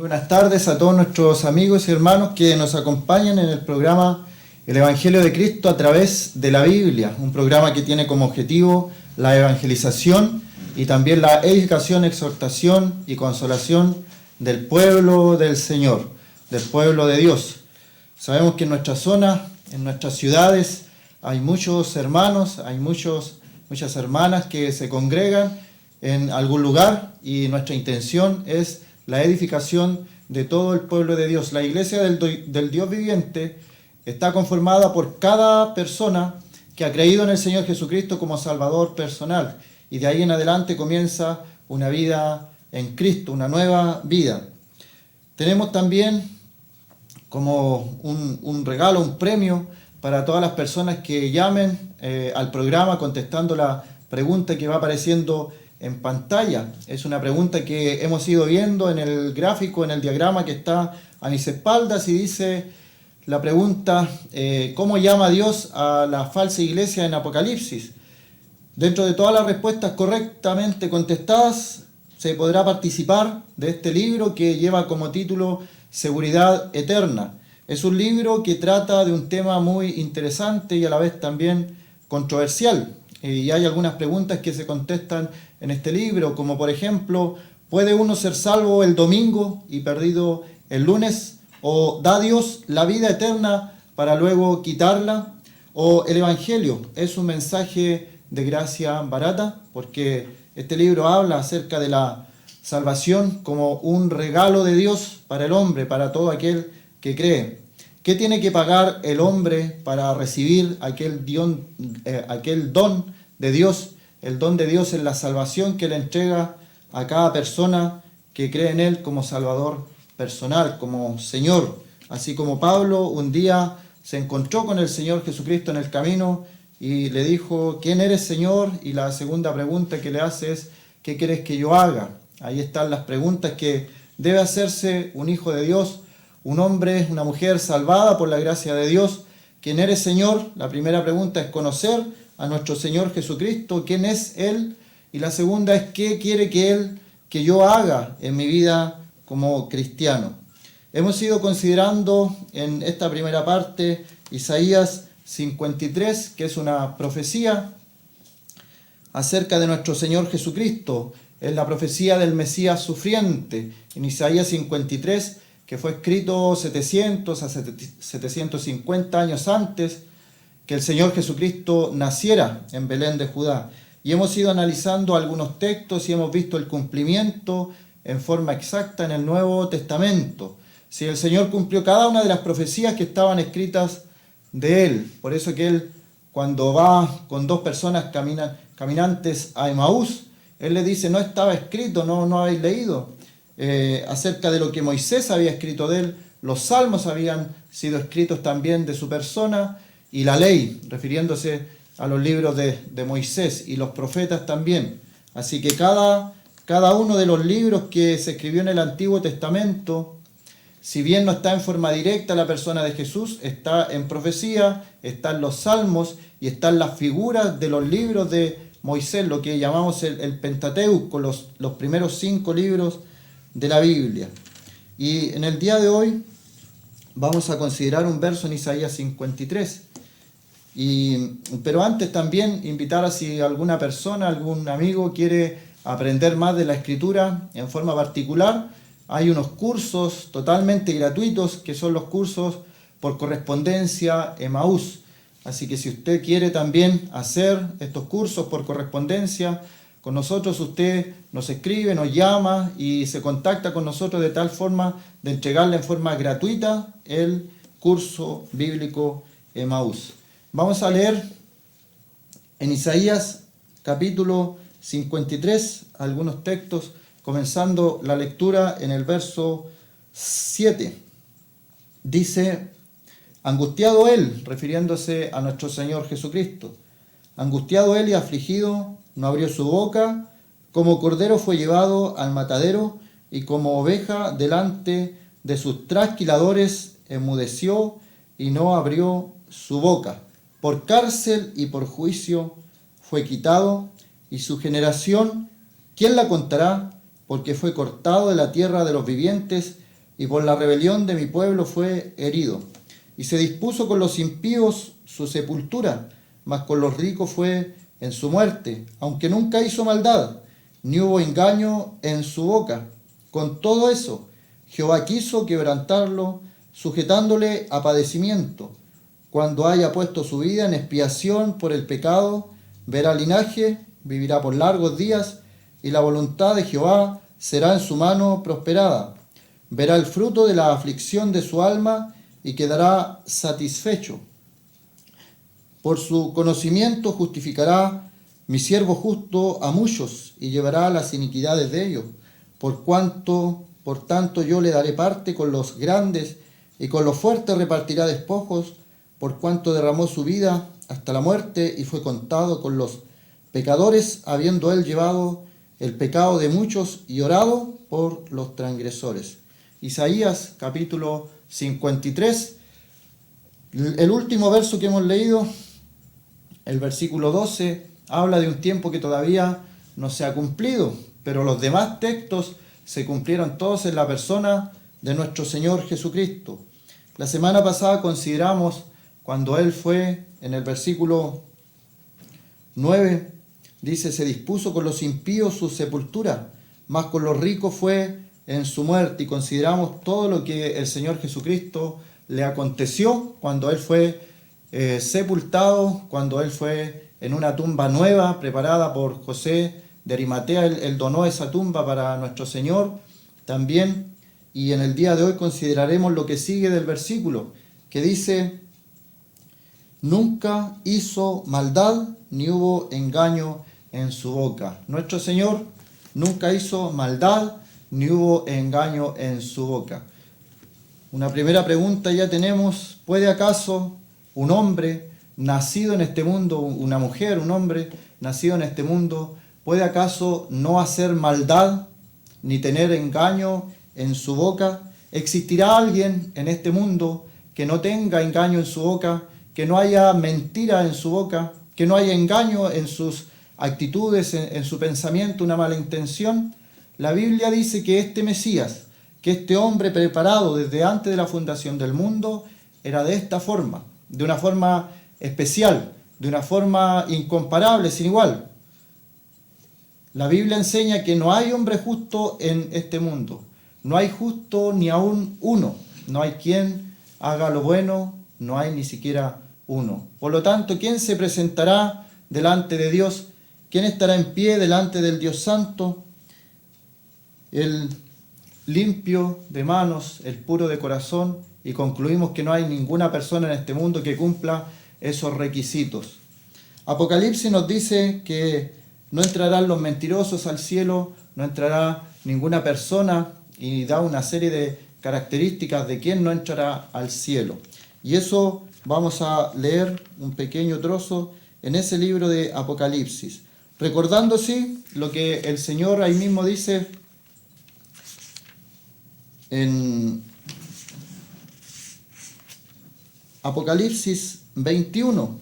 Muy buenas tardes a todos nuestros amigos y hermanos que nos acompañan en el programa El Evangelio de Cristo a través de la Biblia, un programa que tiene como objetivo la evangelización y también la edificación, exhortación y consolación del pueblo del Señor, del pueblo de Dios. Sabemos que en nuestra zona, en nuestras ciudades, hay muchos hermanos, hay muchas hermanas que se congregan en algún lugar y nuestra intención es la edificación de todo el pueblo de Dios. La iglesia del Dios viviente está conformada por cada persona que ha creído en el Señor Jesucristo como Salvador personal. Y de ahí en adelante comienza una vida en Cristo, una nueva vida. Tenemos también como un regalo, un premio para todas las personas que llamen al programa contestando la pregunta que va apareciendo en pantalla. Es una pregunta que hemos ido viendo en el gráfico, en el diagrama que está a mis espaldas, y dice la pregunta, ¿cómo llama Dios a la falsa iglesia en Apocalipsis? Dentro de todas las respuestas correctamente contestadas, se podrá participar de este libro que lleva como título Seguridad Eterna. Es un libro que trata de un tema muy interesante y a la vez también controversial. Y hay algunas preguntas que se contestan en este libro, como por ejemplo, ¿puede uno ser salvo el domingo y perdido el lunes? ¿O da Dios la vida eterna para luego quitarla? ¿O el Evangelio es un mensaje de gracia barata? Porque este libro habla acerca de la salvación como un regalo de Dios para el hombre, para todo aquel que cree. ¿Qué tiene que pagar el hombre para recibir aquel don de Dios? El don de Dios es la salvación que le entrega a cada persona que cree en Él como Salvador personal, como Señor. Así como Pablo un día se encontró con el Señor Jesucristo en el camino y le dijo, ¿quién eres, Señor? Y la segunda pregunta que le hace es, ¿qué quieres que yo haga? Ahí están las preguntas que debe hacerse un hijo de Dios, un hombre, una mujer salvada por la gracia de Dios. ¿Quién eres, Señor? La primera pregunta es conocer a nuestro Señor Jesucristo, ¿quién es Él? Y la segunda es, ¿qué quiere que yo haga en mi vida como cristiano? Hemos ido considerando en esta primera parte Isaías 53, que es una profecía acerca de nuestro Señor Jesucristo. Es la profecía del Mesías sufriente. En Isaías 53, que fue escrito 700 a 750 años antes que el Señor Jesucristo naciera en Belén de Judá. Y hemos ido analizando algunos textos y hemos visto el cumplimiento en forma exacta en el Nuevo Testamento. Si el Señor cumplió cada una de las profecías que estaban escritas de Él. Por eso que Él, cuando va con dos personas caminantes a Emaús, Él le dice, no estaba escrito, no habéis leído acerca de lo que Moisés había escrito de Él. Los salmos habían sido escritos también de su persona, y la ley, refiriéndose a los libros de Moisés, y los profetas también. Así que cada uno de los libros que se escribió en el Antiguo Testamento, si bien no está en forma directa la persona de Jesús, está en profecía, están los salmos y están las figuras de los libros de Moisés, lo que llamamos el Pentateuco, los primeros 5 libros de la Biblia. Y en el día de hoy vamos a considerar un verso en Isaías 53. Pero antes también invitar a si alguna persona, algún amigo quiere aprender más de la Escritura en forma particular, hay unos cursos totalmente gratuitos que son los cursos por correspondencia Emaús. Así que si usted quiere también hacer estos cursos por correspondencia con nosotros, usted nos escribe, nos llama y se contacta con nosotros de tal forma de entregarle en forma gratuita el curso bíblico Emaús. Vamos a leer en Isaías capítulo 53 algunos textos, comenzando la lectura en el verso 7. Dice, angustiado él, refiriéndose a nuestro Señor Jesucristo, angustiado él y afligido, no abrió su boca, como cordero fue llevado al matadero, y como oveja delante de sus trasquiladores enmudeció y no abrió su boca. Por cárcel y por juicio fue quitado, y su generación, ¿quién la contará? Porque fue cortado de la tierra de los vivientes, y por la rebelión de mi pueblo fue herido. Y se dispuso con los impíos su sepultura, mas con los ricos fue en su muerte, aunque nunca hizo maldad, ni hubo engaño en su boca. Con todo eso, Jehová quiso quebrantarlo, sujetándole a padecimiento. Cuando haya puesto su vida en expiación por el pecado, verá linaje, vivirá por largos días, y la voluntad de Jehová será en su mano prosperada. Verá el fruto de la aflicción de su alma y quedará satisfecho. Por su conocimiento justificará mi siervo justo a muchos y llevará las iniquidades de ellos. Por tanto yo le daré parte con los grandes y con los fuertes repartirá despojos, por cuanto derramó su vida hasta la muerte y fue contado con los pecadores, habiendo él llevado el pecado de muchos y orado por los transgresores. Isaías capítulo 53, el último verso que hemos leído, el versículo 12, habla de un tiempo que todavía no se ha cumplido, pero los demás textos se cumplieron todos en la persona de nuestro Señor Jesucristo. La semana pasada consideramos cuando Él fue, en el versículo 9, dice, se dispuso con los impíos su sepultura, mas con los ricos fue en su muerte. Y consideramos todo lo que el Señor Jesucristo le aconteció cuando Él fue sepultado, cuando Él fue en una tumba nueva preparada por José de Arimatea. Él donó esa tumba para nuestro Señor también. Y en el día de hoy consideraremos lo que sigue del versículo, que dice, nunca hizo maldad, ni hubo engaño en su boca. Nuestro Señor nunca hizo maldad, ni hubo engaño en su boca. Una primera pregunta ya tenemos, ¿puede acaso un hombre nacido en este mundo, una mujer, un hombre nacido en este mundo, puede acaso no hacer maldad, ni tener engaño en su boca? ¿Existirá alguien en este mundo que no tenga engaño en su boca, que no haya mentira en su boca, que no haya engaño en sus actitudes, en su pensamiento, una mala intención? La Biblia dice que este Mesías, que este hombre preparado desde antes de la fundación del mundo, era de esta forma, de una forma especial, de una forma incomparable, sin igual. La Biblia enseña que no hay hombre justo en este mundo, no hay justo ni aún uno, no hay quien haga lo bueno, no hay ni siquiera uno. Por lo tanto, ¿quién se presentará delante de Dios? ¿Quién estará en pie delante del Dios Santo? El limpio de manos, el puro de corazón, y concluimos que no hay ninguna persona en este mundo que cumpla esos requisitos. Apocalipsis nos dice que no entrarán los mentirosos al cielo, no entrará ninguna persona, y da una serie de características de quién no entrará al cielo. Y eso vamos a leer un pequeño trozo en ese libro de Apocalipsis, recordando sí lo que el Señor ahí mismo dice en Apocalipsis 21,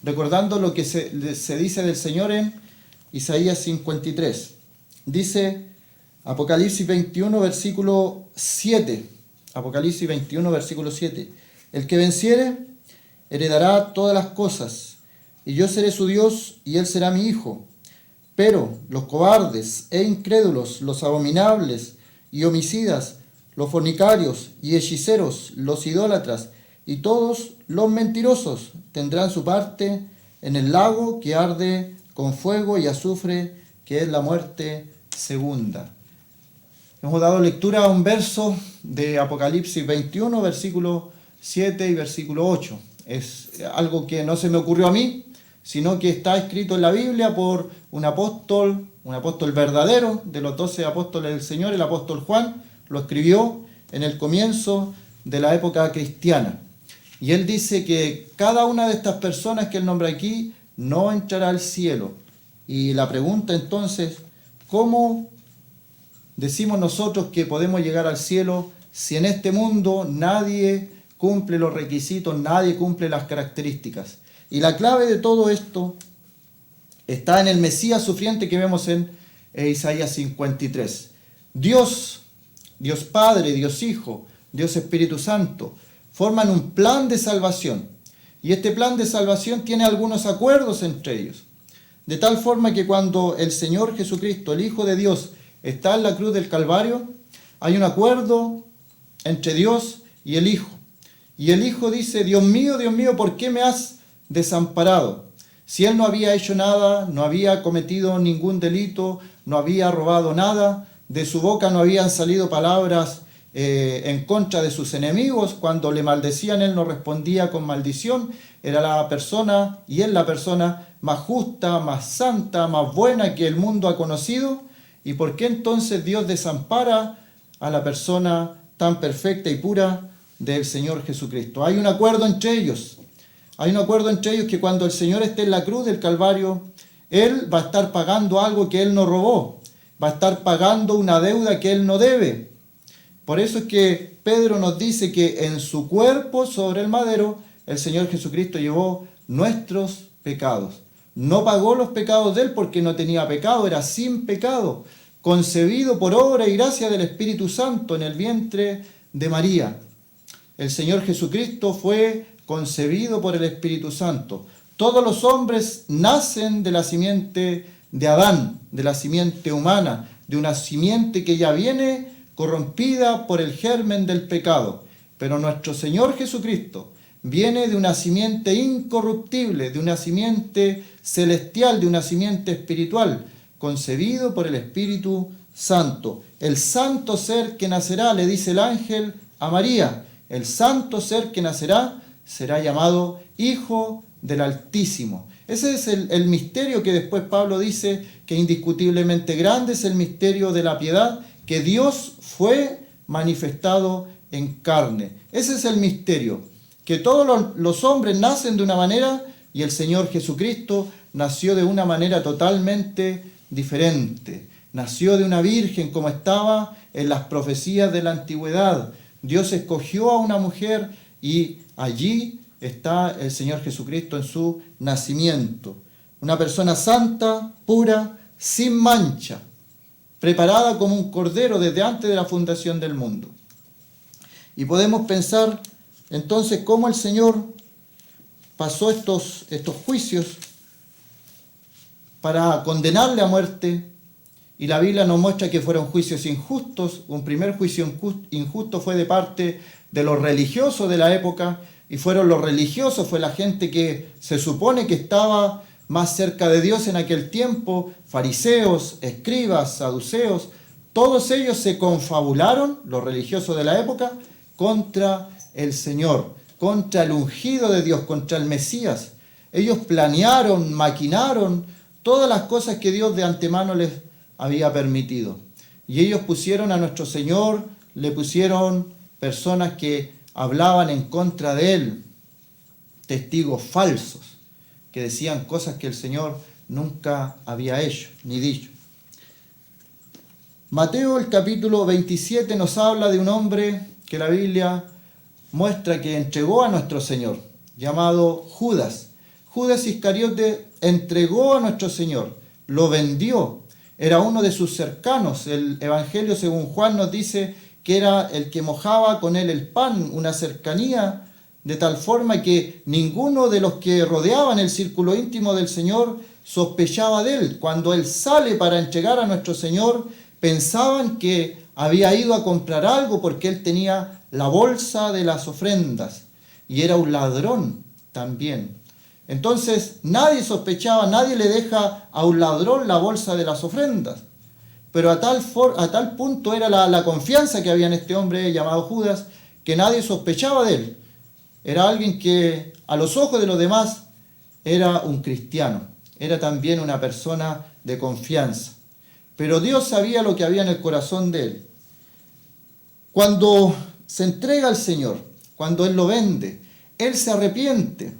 recordando lo que se dice del Señor en Isaías 53. Dice Apocalipsis 21, versículo 7. Apocalipsis 21, versículo 7. El que venciere heredará todas las cosas, y yo seré su Dios, y él será mi hijo. Pero los cobardes e incrédulos, los abominables y homicidas, los fornicarios y hechiceros, los idólatras y todos los mentirosos tendrán su parte en el lago que arde con fuego y azufre, que es la muerte segunda. Hemos dado lectura a un verso de Apocalipsis 21, versículo 7 y versículo 8. Es algo que no se me ocurrió a mí, sino que está escrito en la Biblia por un apóstol verdadero, de los 12 apóstoles del Señor, el apóstol Juan. Lo escribió en el comienzo de la época cristiana. Y él dice que cada una de estas personas que él nombra aquí no entrará al cielo. Y la pregunta entonces, ¿cómo decimos nosotros que podemos llegar al cielo si en este mundo nadie cumple los requisitos, nadie cumple las características? Y la clave de todo esto está en el Mesías sufriente que vemos en Isaías 53. Dios Dios Padre, Dios Hijo, Dios Espíritu Santo, forman un plan de salvación. Y este plan de salvación tiene algunos acuerdos entre ellos. De tal forma que cuando el Señor Jesucristo, el Hijo de Dios, está en la cruz del Calvario, hay un acuerdo entre Dios y el Hijo. Y el Hijo dice: Dios mío, ¿por qué me has desamparado? Si Él no había hecho nada, no había cometido ningún delito, no había robado nada, de su boca no habían salido palabras en contra de sus enemigos. Cuando le maldecían, Él no respondía con maldición. Era la persona, y es la persona más justa, más santa, más buena que el mundo ha conocido. ¿Y por qué entonces Dios desampara a la persona tan perfecta y pura del Señor Jesucristo? Hay un acuerdo entre ellos. Hay un acuerdo entre ellos que cuando el Señor esté en la cruz del Calvario, Él va a estar pagando algo que Él no robó. Va a estar pagando una deuda que Él no debe. Por eso es que Pedro nos dice que en su cuerpo sobre el madero, el Señor Jesucristo llevó nuestros pecados. No pagó los pecados de Él porque no tenía pecado, era sin pecado, concebido por obra y gracia del Espíritu Santo en el vientre de María. El Señor Jesucristo fue concebido por el Espíritu Santo. Todos los hombres nacen de la simiente de Adán, de la simiente humana, de una simiente que ya viene corrompida por el germen del pecado. Pero nuestro Señor Jesucristo viene de una simiente incorruptible, de una simiente celestial, de una simiente espiritual, concebido por el Espíritu Santo. El santo ser que nacerá, le dice el ángel a María, el santo ser que nacerá será llamado Hijo del Altísimo. Ese es el misterio que después Pablo dice que indiscutiblemente grande es el misterio de la piedad, que Dios fue manifestado en carne. Ese es el misterio, que todos los hombres nacen de una manera y el Señor Jesucristo nació de una manera totalmente diferente. Nació de una virgen como estaba en las profecías de la antigüedad. Dios escogió a una mujer y allí está el Señor Jesucristo en su nacimiento. Una persona santa, pura, sin mancha, preparada como un cordero desde antes de la fundación del mundo. Y podemos pensar entonces cómo el Señor pasó estos juicios para condenarle a muerte, y la Biblia nos muestra que fueron juicios injustos. Un primer juicio injusto fue de parte de los religiosos de la época, y fueron los religiosos, fue la gente que se supone que estaba más cerca de Dios en aquel tiempo, fariseos, escribas, saduceos, todos ellos se confabularon, los religiosos de la época, contra el Señor, contra el ungido de Dios, contra el Mesías. Ellos planearon, maquinaron todas las cosas que Dios de antemano les había permitido. Y ellos pusieron a nuestro Señor, le pusieron personas que hablaban en contra de Él, testigos falsos, que decían cosas que el Señor nunca había hecho ni dicho. Mateo, el capítulo 27, nos habla de un hombre que la Biblia muestra que entregó a nuestro Señor, llamado Judas. Judas Iscariote entregó a nuestro Señor, lo vendió, era uno de sus cercanos. El Evangelio según Juan nos dice que era el que mojaba con él el pan, una cercanía, de tal forma que ninguno de los que rodeaban el círculo íntimo del Señor sospechaba de él. Cuando él sale para entregar a nuestro Señor, pensaban que había ido a comprar algo porque él tenía la bolsa de las ofrendas y era un ladrón también. Entonces nadie sospechaba, nadie le deja a un ladrón la bolsa de las ofrendas. Pero a tal punto era la confianza que había en este hombre llamado Judas, que nadie sospechaba de él. Era alguien que a los ojos de los demás era un cristiano, era también una persona de confianza. Pero Dios sabía lo que había en el corazón de él. Cuando se entrega al Señor, cuando Él lo vende, Él se arrepiente.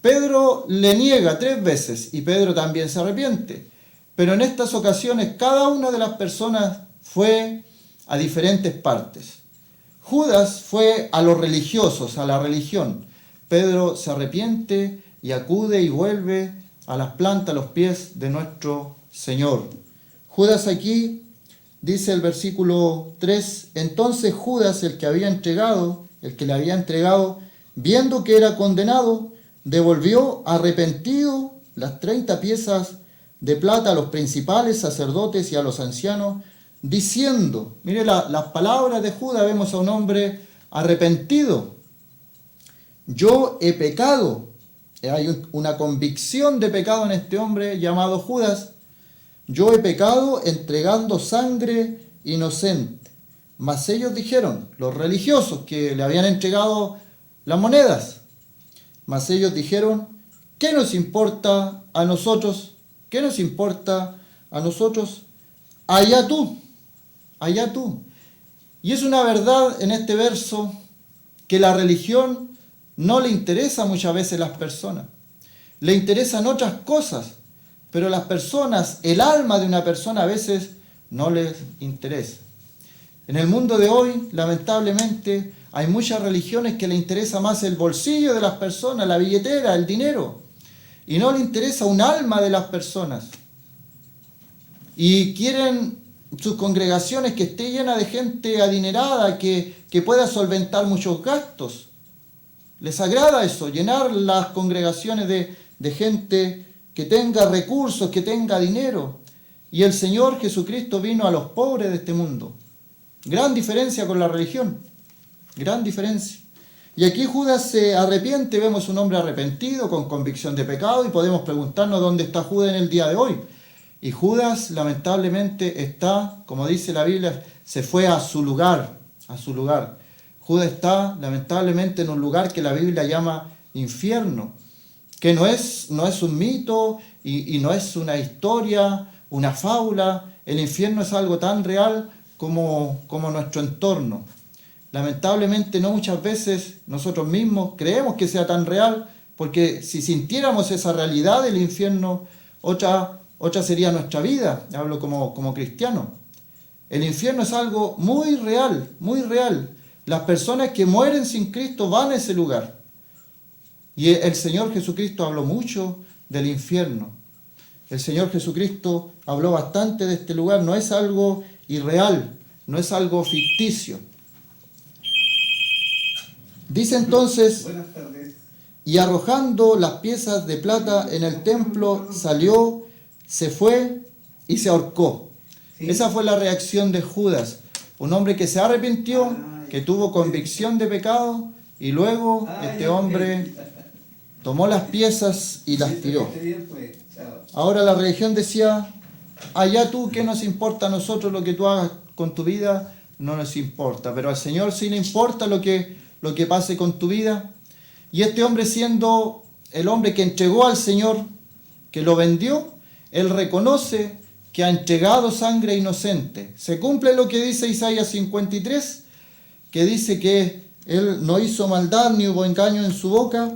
Pedro le niega 3 veces y Pedro también se arrepiente. Pero en estas ocasiones cada una de las personas fue a diferentes partes. Judas fue a los religiosos, a la religión. Pedro se arrepiente y acude y vuelve a las plantas, a los pies de nuestro Señor. Judas aquí dice el versículo 3, entonces Judas, el que le había entregado, viendo que era condenado, devolvió arrepentido las 30 piezas de plata a los principales sacerdotes y a los ancianos, diciendo, mire las palabras de Judas, vemos a un hombre arrepentido. Yo he pecado. Hay una convicción de pecado en este hombre llamado Judas. Yo he pecado entregando sangre inocente. Mas ellos dijeron, los religiosos que le habían entregado las monedas, mas ellos dijeron, ¿qué nos importa a nosotros? ¿Qué nos importa a nosotros? Allá tú, allá tú. Y es una verdad en este verso que la religión no le interesa muchas veces a las personas. Le interesan otras cosas, pero las personas, el alma de una persona a veces no les interesa. En el mundo de hoy, lamentablemente, hay muchas religiones que le interesa más el bolsillo de las personas, la billetera, el dinero, y no le interesa un alma de las personas. Y quieren sus congregaciones que esté llena de gente adinerada, que pueda solventar muchos gastos. Les agrada eso, llenar las congregaciones de gente que tenga recursos, que tenga dinero. Y el Señor Jesucristo vino a los pobres de este mundo. Gran diferencia con la religión, gran diferencia. Y aquí Judas se arrepiente, vemos un hombre arrepentido, con convicción de pecado, y podemos preguntarnos dónde está Judas en el día de hoy. Y Judas lamentablemente está, como dice la Biblia, se fue a su lugar, a su lugar. Judas está lamentablemente en un lugar que la Biblia llama infierno, que no es un mito y no es una historia, una fábula. El infierno es algo tan real como nuestro entorno. Lamentablemente no muchas veces nosotros mismos creemos que sea tan real, porque si sintiéramos esa realidad del infierno, otra sería nuestra vida. Hablo como cristiano. El infierno es algo muy real, muy real. Las personas que mueren sin Cristo van a ese lugar. Y el Señor Jesucristo habló mucho del infierno. El Señor Jesucristo habló bastante de este lugar. No es algo irreal, no es algo ficticio. Dice entonces, y arrojando las piezas de plata en el templo, salió, se fue y se ahorcó. Sí. Esa fue la reacción de Judas. Un hombre que se arrepintió, que tuvo convicción de pecado, y luego este hombre tomó las piezas y las tiró. Ahora la religión decía, allá tú, ¿qué nos importa a nosotros lo que tú hagas con tu vida? No nos importa, pero al Señor sí le importa lo que pase con tu vida. Y este hombre, siendo el hombre que entregó al Señor, que lo vendió, él reconoce que ha entregado sangre inocente. Se cumple lo que dice Isaías 53, que dice que él no hizo maldad ni hubo engaño en su boca.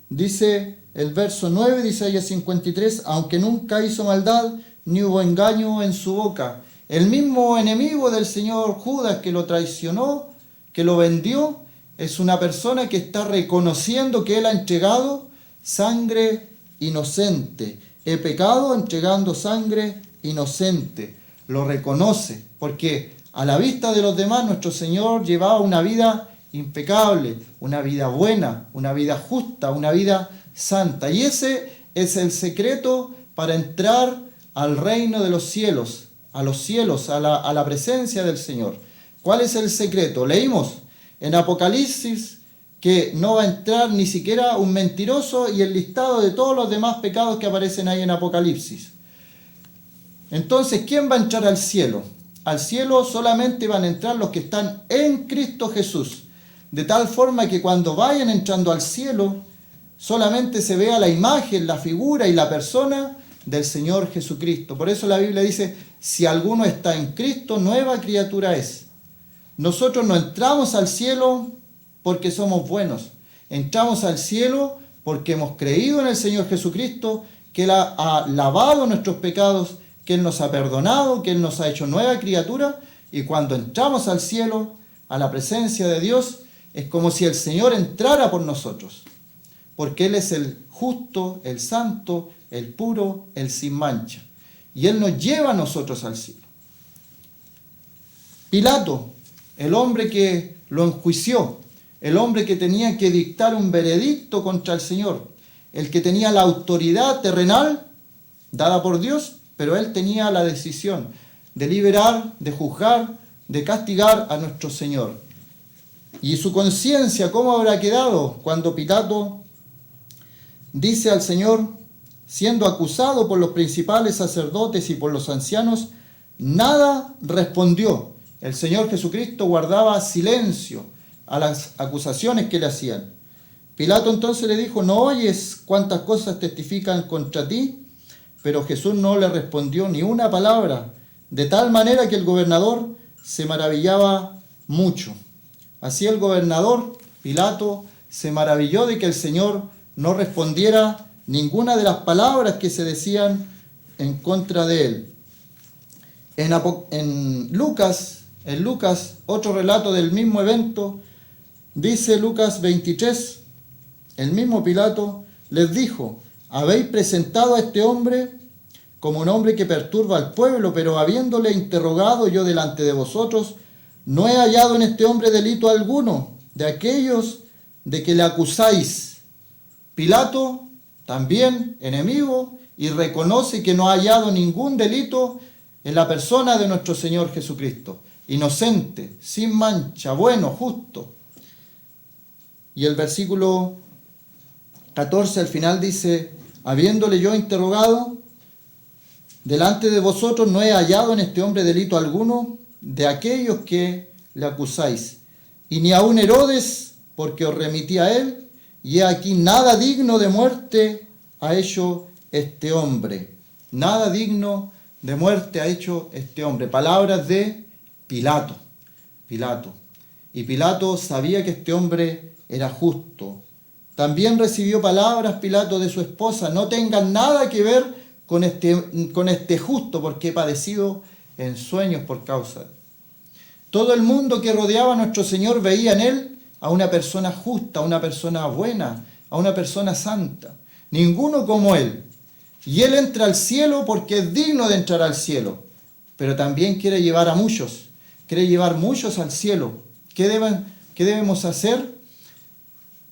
Dice el verso 9 de Isaías 53, aunque nunca hizo maldad ni hubo engaño en su boca. El mismo enemigo del Señor, Judas, que lo traicionó, que lo vendió, es una persona que está reconociendo que él ha entregado sangre inocente. He pecado entregando sangre inocente. Lo reconoce, porque a la vista de los demás nuestro Señor llevaba una vida impecable, una vida buena, una vida justa, una vida santa. Y ese es el secreto para entrar al reino de los cielos, a los cielos, a la presencia del Señor. ¿Cuál es el secreto? Leímos en Apocalipsis que no va a entrar ni siquiera un mentiroso, y el listado de todos los demás pecados que aparecen ahí en Apocalipsis. Entonces, ¿quién va a entrar al cielo? Al cielo solamente van a entrar los que están en Cristo Jesús. De tal forma que cuando vayan entrando al cielo, solamente se vea la imagen, la figura y la persona del Señor Jesucristo. Por eso la Biblia dice, si alguno está en Cristo, nueva criatura es. Nosotros no entramos al cielo porque somos buenos. Entramos al cielo porque hemos creído en el Señor Jesucristo, que Él ha lavado nuestros pecados, que Él nos ha perdonado, que Él nos ha hecho nueva criatura. Y cuando entramos al cielo, a la presencia de Dios, es como si el Señor entrara por nosotros. Porque Él es el justo, el santo, el puro, el sin mancha. Y Él nos lleva a nosotros al cielo. Pilato, el hombre que lo enjuició, el hombre que tenía que dictar un veredicto contra el Señor, el que tenía la autoridad terrenal dada por Dios, pero él tenía la decisión de liberar, de juzgar, de castigar a nuestro Señor. Y su conciencia, ¿cómo habrá quedado cuando Pilato dice al Señor, siendo acusado por los principales sacerdotes y por los ancianos, nada respondió? El Señor Jesucristo guardaba silencio a las acusaciones que le hacían. Pilato entonces le dijo, ¿no oyes cuántas cosas testifican contra ti? Pero Jesús no le respondió ni una palabra, de tal manera que el gobernador se maravillaba mucho. Así el gobernador, Pilato, se maravilló de que el Señor no respondiera ninguna de las palabras que se decían en contra de él. En Lucas, otro relato del mismo evento, dice Lucas 23, el mismo Pilato les dijo, habéis presentado a este hombre como un hombre que perturba al pueblo, pero habiéndole interrogado yo delante de vosotros, no he hallado en este hombre delito alguno de aquellos de que le acusáis. Pilato, también enemigo, y reconoce que no ha hallado ningún delito en la persona de nuestro Señor Jesucristo. Inocente, sin mancha, bueno, justo. Y el versículo 14 al final dice, habiéndole yo interrogado, delante de vosotros no he hallado en este hombre delito alguno de aquellos que le acusáis. Y ni aun Herodes, porque os remití a él, y he aquí nada digno de muerte ha hecho este hombre. Nada digno de muerte ha hecho este hombre. Palabras de Pilato. Y Pilato sabía que este hombre era justo. También recibió palabras Pilato de su esposa, no tengan nada que ver con este justo, porque he padecido en sueños por causa de él. Todo el mundo que rodeaba a nuestro Señor veía en él a una persona justa, a una persona buena, a una persona santa. Ninguno como él. Y él entra al cielo porque es digno de entrar al cielo, pero también quiere llevar a muchos, quiere llevar muchos al cielo. ¿Qué debemos hacer?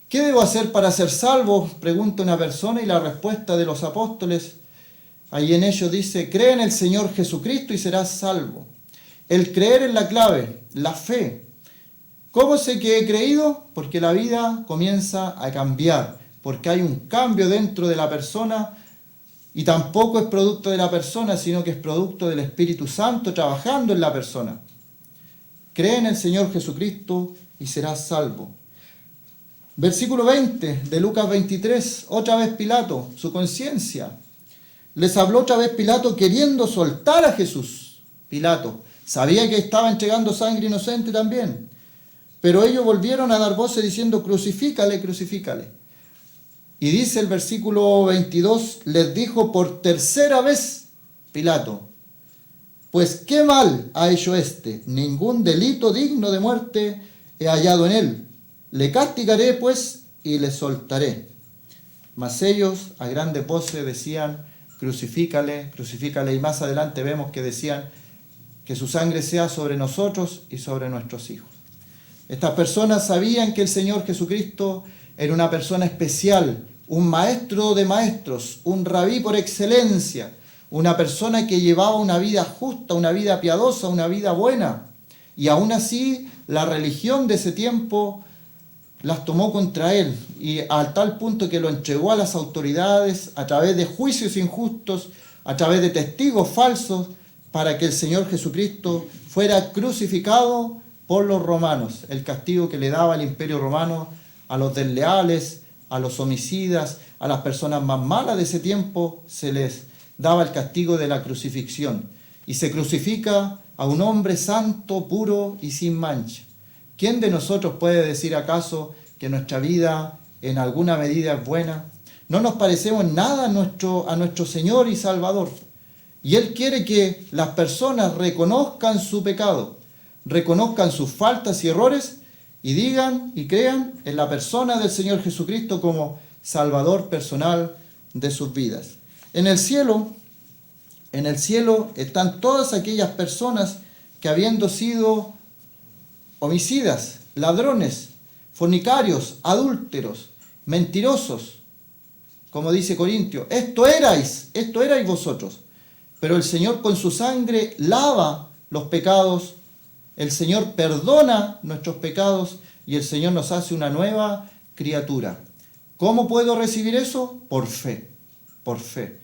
¿Qué debo hacer para ser salvo? Pregunta una persona y la respuesta de los apóstoles, ahí en ellos dice, cree en el Señor Jesucristo y serás salvo. El creer es la clave, la fe. ¿Cómo sé que he creído? Porque la vida comienza a cambiar, porque hay un cambio dentro de la persona y tampoco es producto de la persona, sino que es producto del Espíritu Santo trabajando en la persona. Cree en el Señor Jesucristo y serás salvo. Versículo 20 de Lucas 23, otra vez Pilato, su conciencia. Les habló otra vez Pilato queriendo soltar a Jesús. Pilato sabía que estaba entregando sangre inocente también. Pero ellos volvieron a dar voces diciendo, crucifícale, crucifícale. Y dice el versículo 22, les dijo por tercera vez Pilato, pues qué mal ha hecho este, ningún delito digno de muerte he hallado en él. Le castigaré pues y le soltaré. Mas ellos a grande voce decían, crucifícale, crucifícale. Y más adelante vemos que decían, que su sangre sea sobre nosotros y sobre nuestros hijos. Estas personas sabían que el Señor Jesucristo era una persona especial, un maestro de maestros, un rabí por excelencia, una persona que llevaba una vida justa, una vida piadosa, una vida buena. Y aún así la religión de ese tiempo las tomó contra él, y a tal punto que lo entregó a las autoridades a través de juicios injustos, a través de testigos falsos, para que el Señor Jesucristo fuera crucificado por los romanos. El castigo que le daba el Imperio Romano a los desleales, a los homicidas, a las personas más malas de ese tiempo, se les daba el castigo de la crucifixión. Y se crucifica a un hombre santo, puro y sin mancha. ¿Quién de nosotros puede decir acaso que nuestra vida en alguna medida es buena? No nos parecemos en nada a nuestro Señor y Salvador. Y Él quiere que las personas reconozcan su pecado, reconozcan sus faltas y errores y digan y crean en la persona del Señor Jesucristo como Salvador personal de sus vidas. En el cielo están todas aquellas personas que habiendo sido homicidas, ladrones, fornicarios, adúlteros, mentirosos, como dice Corintio, esto erais vosotros. Pero el Señor con su sangre lava los pecados, el Señor perdona nuestros pecados y el Señor nos hace una nueva criatura. ¿Cómo puedo recibir eso? Por fe, por fe.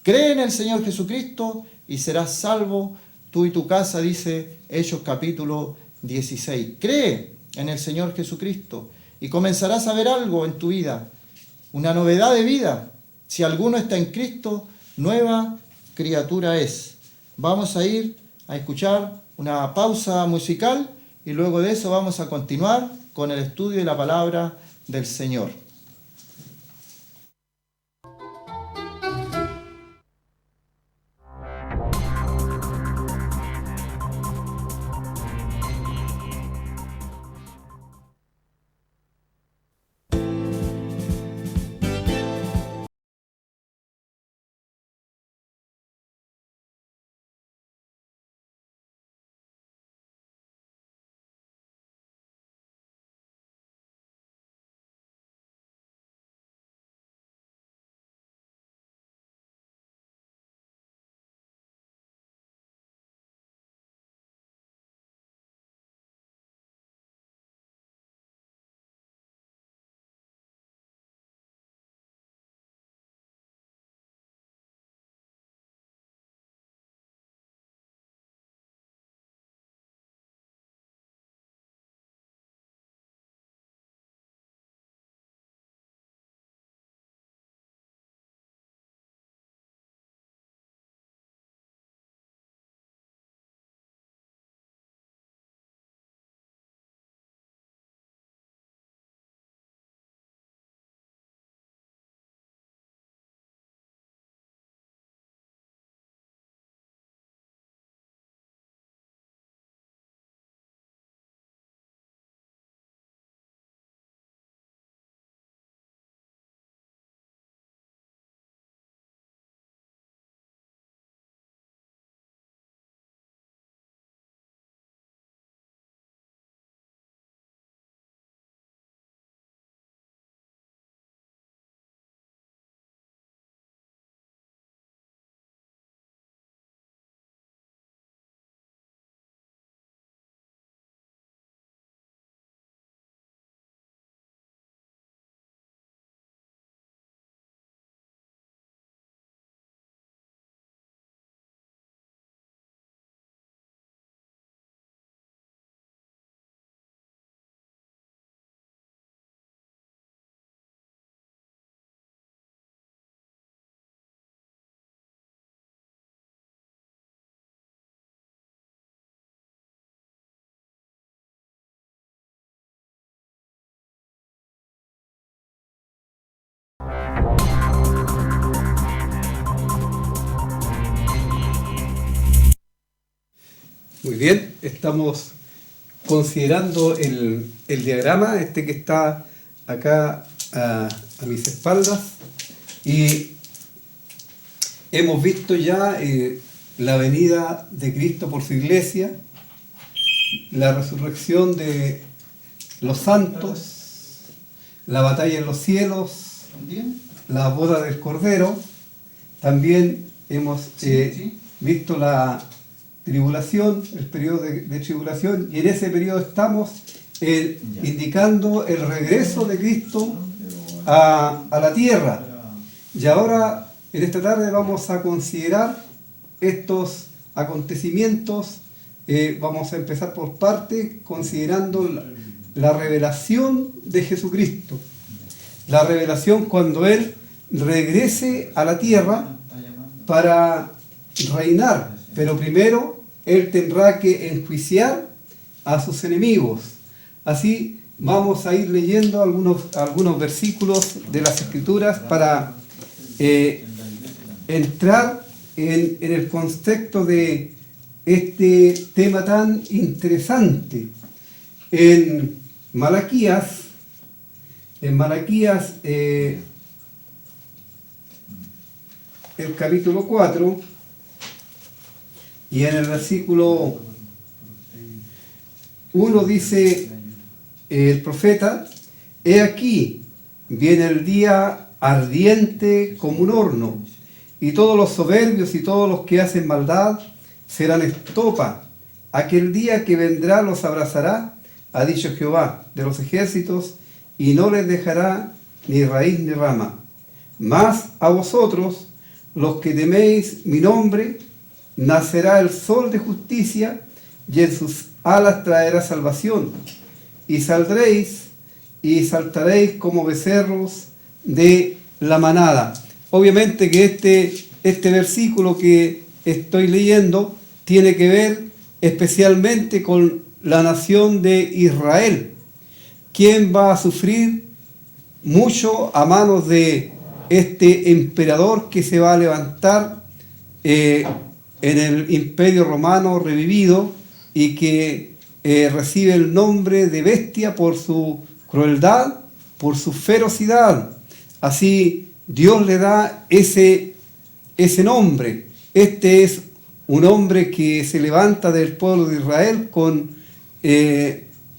Cree en el Señor Jesucristo y serás salvo, tú y tu casa, dice Hechos capítulo 16. Cree en el Señor Jesucristo y comenzarás a ver algo en tu vida, una novedad de vida. Si alguno está en Cristo, nueva criatura es. Vamos a ir a escuchar una pausa musical y luego de eso vamos a continuar con el estudio de la palabra del Señor. Muy bien, estamos considerando el diagrama, que está acá a mis espaldas, y hemos visto ya la venida de Cristo por su iglesia, la resurrección de los santos, la batalla en los cielos, la boda del Cordero. También hemos visto la tribulación, el periodo de tribulación, y en ese periodo estamos indicando el regreso de Cristo a la tierra. Y ahora, en esta tarde, vamos a considerar estos acontecimientos. Vamos a empezar por parte, considerando la revelación de Jesucristo. La revelación cuando Él regrese a la tierra para reinar. Pero primero Él tendrá que enjuiciar a sus enemigos. Así vamos a ir leyendo algunos versículos de las Escrituras para entrar en el contexto de este tema tan interesante. En Malaquías, el capítulo 4, y en el versículo 1 dice el profeta: he aquí, viene el día ardiente como un horno, y todos los soberbios y todos los que hacen maldad serán estopa. Aquel día que vendrá los abrazará, ha dicho Jehová de los ejércitos, y no les dejará ni raíz ni rama. Mas a vosotros, los que teméis mi nombre, nacerá el sol de justicia, y en sus alas traerá salvación. Y saldréis y saltaréis como becerros de la manada. Obviamente que este versículo que estoy leyendo tiene que ver especialmente con la nación de Israel, quien va a sufrir mucho a manos de este emperador que se va a levantar en el Imperio Romano revivido y que recibe el nombre de bestia por su crueldad, por su ferocidad. Así Dios le da ese nombre. Este es un hombre que se levanta del pueblo de Israel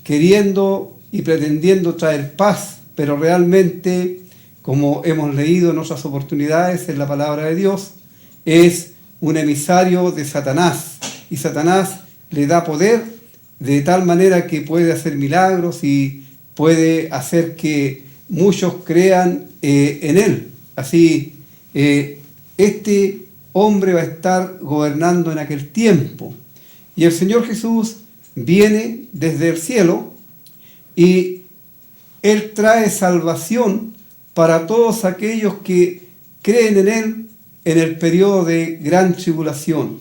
queriendo y pretendiendo traer paz, pero realmente, como hemos leído en otras oportunidades en la palabra de Dios, es un emisario de Satanás, y Satanás le da poder de tal manera que puede hacer milagros y puede hacer que muchos crean en él. Así, este hombre va a estar gobernando en aquel tiempo, y el Señor Jesús viene desde el cielo y Él trae salvación para todos aquellos que creen en Él en el periodo de gran tribulación.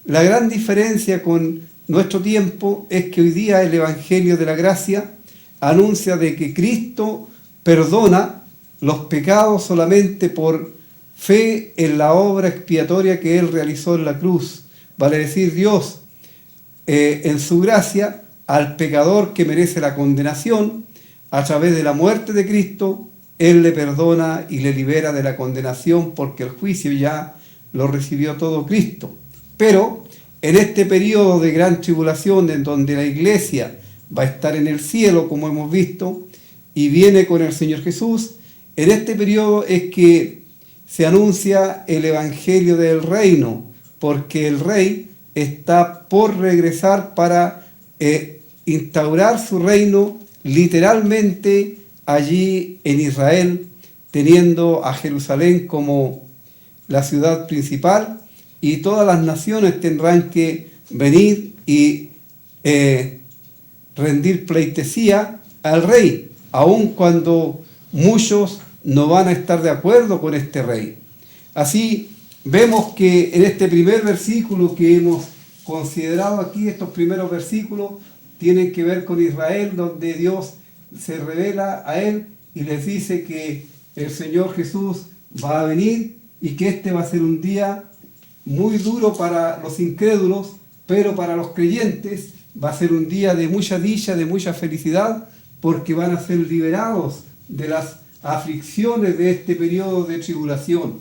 La gran diferencia con nuestro tiempo es que hoy día el Evangelio de la Gracia anuncia de que Cristo perdona los pecados solamente por fe en la obra expiatoria que Él realizó en la cruz. Vale decir, Dios en su gracia al pecador que merece la condenación, a través de la muerte de Cristo, Él le perdona y le libera de la condenación, porque el juicio ya lo recibió todo Cristo. Pero en este periodo de gran tribulación, en donde la iglesia va a estar en el cielo, como hemos visto, y viene con el Señor Jesús, en este periodo es que se anuncia el Evangelio del reino, porque el rey está por regresar para instaurar su reino literalmente allí en Israel, teniendo a Jerusalén como la ciudad principal, y todas las naciones tendrán que venir y rendir pleitesía al rey, aun cuando muchos no van a estar de acuerdo con este rey. Así vemos que en este primer versículo que hemos considerado aquí, estos primeros versículos tienen que ver con Israel, donde Dios se revela a él y les dice que el Señor Jesús va a venir y que este va a ser un día muy duro para los incrédulos, pero para los creyentes va a ser un día de mucha dicha, de mucha felicidad, porque van a ser liberados de las aflicciones de este periodo de tribulación.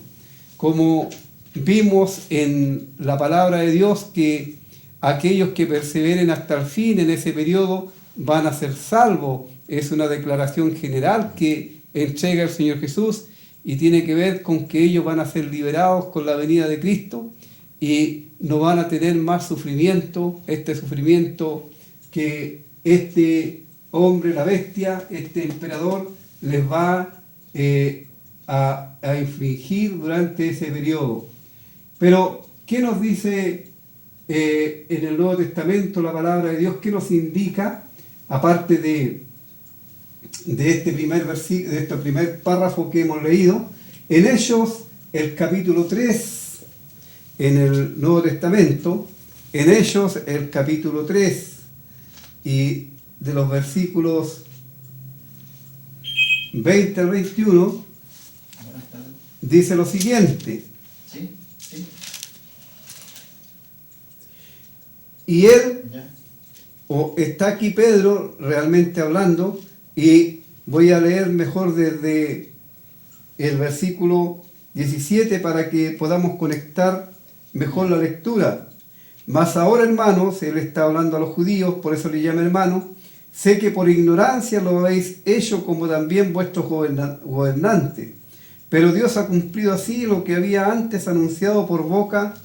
Como vimos en la palabra de Dios, que aquellos que perseveren hasta el fin en ese periodo van a ser salvos. Es una declaración general que entrega el Señor Jesús y tiene que ver con que ellos van a ser liberados con la venida de Cristo y no van a tener más sufrimiento, este sufrimiento que este hombre, la bestia, este emperador, les va a infligir durante ese periodo. Pero, ¿qué nos dice en el Nuevo Testamento la palabra de Dios? ¿Qué nos indica, aparte de este primer versículo, de este primer párrafo que hemos leído? En Hechos, el capítulo 3, en el Nuevo Testamento, en Hechos, el capítulo 3, y de los versículos 20 al 21, dice lo siguiente. Y él, está aquí Pedro realmente hablando, y voy a leer mejor desde el versículo 17 para que podamos conectar mejor la lectura. Mas ahora, hermanos, él está hablando a los judíos, por eso le llama hermano, sé que por ignorancia lo habéis hecho como también vuestros gobernantes. Pero Dios ha cumplido así lo que había antes anunciado por boca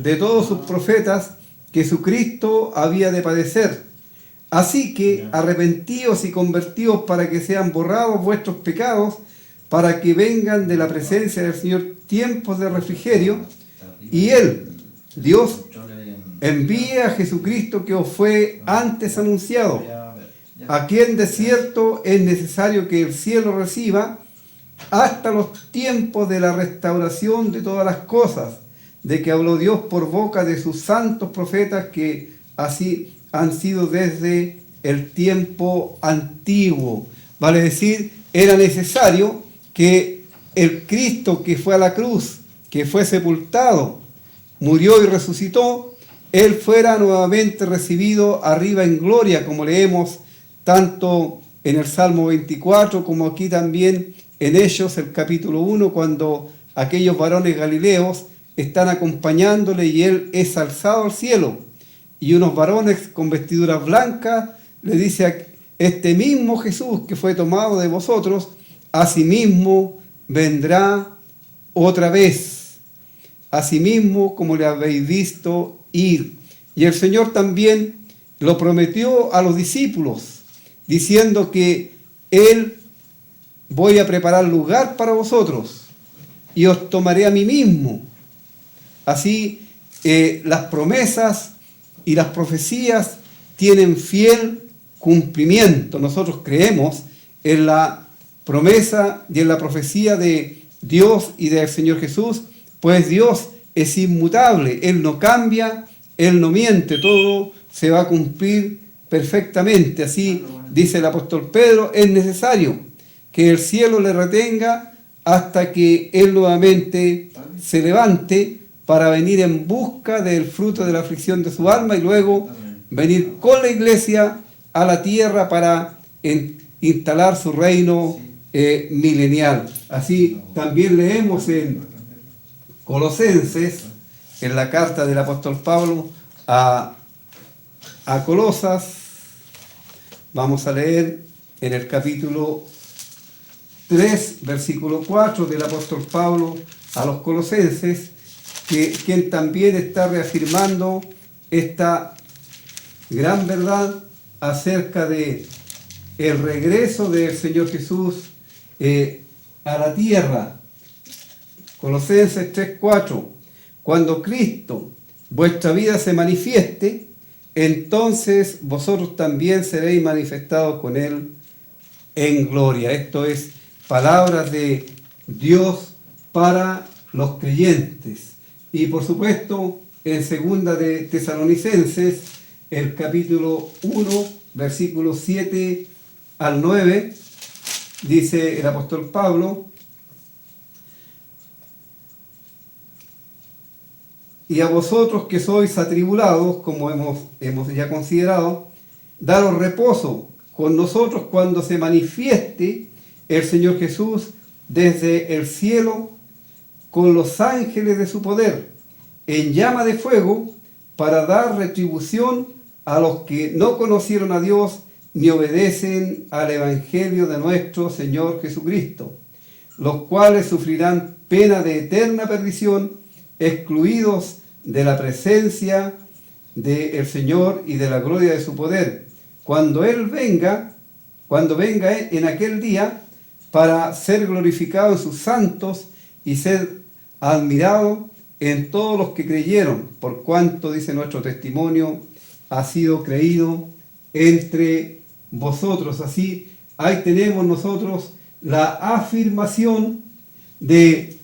de todos sus profetas, que su Cristo había de padecer. Así que arrepentíos y convertíos para que sean borrados vuestros pecados, para que vengan de la presencia del Señor tiempos de refrigerio, y Él, Dios, envíe a Jesucristo que os fue antes anunciado, a quien de cierto es necesario que el cielo reciba hasta los tiempos de la restauración de todas las cosas, de que habló Dios por boca de sus santos profetas, que así han sido desde el tiempo antiguo. Vale decir, era necesario que el Cristo que fue a la cruz, que fue sepultado, murió y resucitó, Él fuera nuevamente recibido arriba en gloria, como leemos tanto en el Salmo 24 como aquí también en Hechos, el capítulo 1, cuando aquellos varones galileos están acompañándole y Él es alzado al cielo. Y unos varones con vestiduras blancas le dice a este mismo Jesús que fue tomado de vosotros, asimismo vendrá otra vez, asimismo como le habéis visto ir. Y el Señor también lo prometió a los discípulos, diciendo que Él voy a preparar lugar para vosotros y os tomaré a mí mismo. Así las promesas y las profecías tienen fiel cumplimiento. Nosotros creemos en la promesa y en la profecía de Dios y del Señor Jesús, pues Dios es inmutable, Él no cambia, Él no miente, todo se va a cumplir perfectamente. Así dice el apóstol Pedro, es necesario que el cielo le retenga hasta que Él nuevamente se levante para venir en busca del fruto de la aflicción de su alma y luego venir con la iglesia a la tierra para instalar su reino milenial. Así también leemos en Colosenses, en la carta del apóstol Pablo a Colosas, vamos a leer en el capítulo 3, versículo 4 del apóstol Pablo a los colosenses, quien también está reafirmando esta gran verdad acerca de el regreso del Señor Jesús a la tierra. Colosenses 3:4, cuando Cristo, vuestra vida, se manifieste, entonces vosotros también seréis manifestados con Él en gloria. Esto es palabras de Dios para los creyentes. Y por supuesto, en segunda de Tesalonicenses, el capítulo 1, versículos 7 al 9, dice el apóstol Pablo, y a vosotros que sois atribulados, como hemos ya considerado, daros reposo con nosotros cuando se manifieste el Señor Jesús desde el cielo con los ángeles de su poder, en llama de fuego, para dar retribución a los que no conocieron a Dios ni obedecen al Evangelio de nuestro Señor Jesucristo, los cuales sufrirán pena de eterna perdición, excluidos de la presencia del Señor y de la gloria de su poder, cuando Él venga en aquel día para ser glorificado en sus santos y ser admirado en todos los que creyeron, por cuanto, dice nuestro testimonio, ha sido creído entre vosotros. Así, ahí tenemos nosotros la afirmación de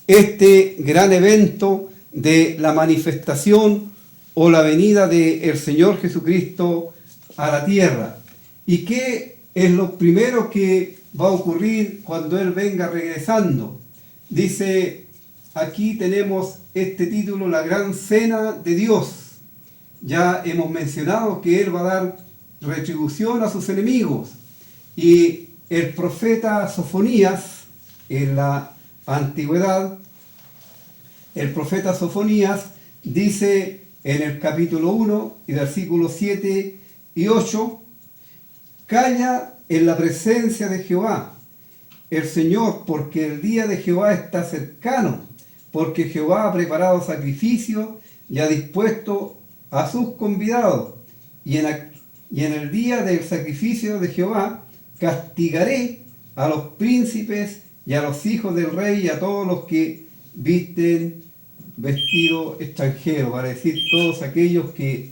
este gran evento de la manifestación o la venida del Señor Jesucristo a la tierra. ¿Y qué es lo primero que va a ocurrir cuando Él venga regresando? Dice, aquí tenemos este título, la gran cena de Dios. Ya hemos mencionado que Él va a dar retribución a sus enemigos. Y el profeta Sofonías, en la antigüedad, el profeta Sofonías dice en el capítulo 1 y versículos 7 y 8, calla en la presencia de Jehová, el Señor, porque el día de Jehová está cercano, porque Jehová ha preparado sacrificio y ha dispuesto a sus convidados, y en el día del sacrificio de Jehová castigaré a los príncipes y a los hijos del rey y a todos los que visten vestido extranjero, para decir todos aquellos que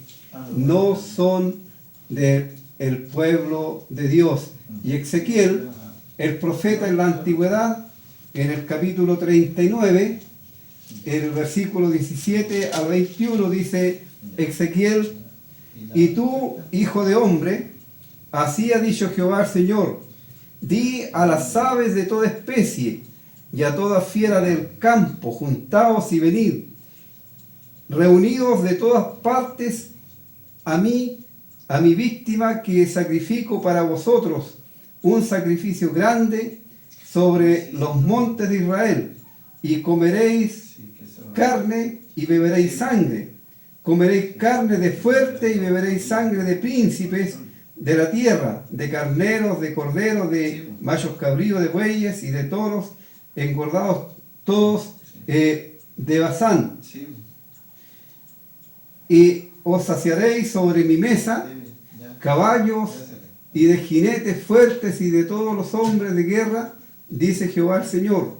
no son del pueblo de Dios. Y Ezequiel, el profeta en la antigüedad, en el capítulo 39, el versículo 17 al 21, dice Ezequiel: y tú, hijo de hombre, así ha dicho Jehová el Señor, di a las aves de toda especie y a toda fiera del campo, juntaos y venid, reunidos de todas partes a mi víctima que sacrifico para vosotros, un sacrificio grande sobre los montes de Israel, y comeréis carne y beberéis sangre. Comeréis carne de fuerte y beberéis sangre de príncipes de la tierra, de carneros, de corderos, de machos cabríos, de bueyes y de toros, engordados todos de Basán. Y os saciaréis sobre mi mesa caballos y de jinetes fuertes y de todos los hombres de guerra, dice Jehová el Señor.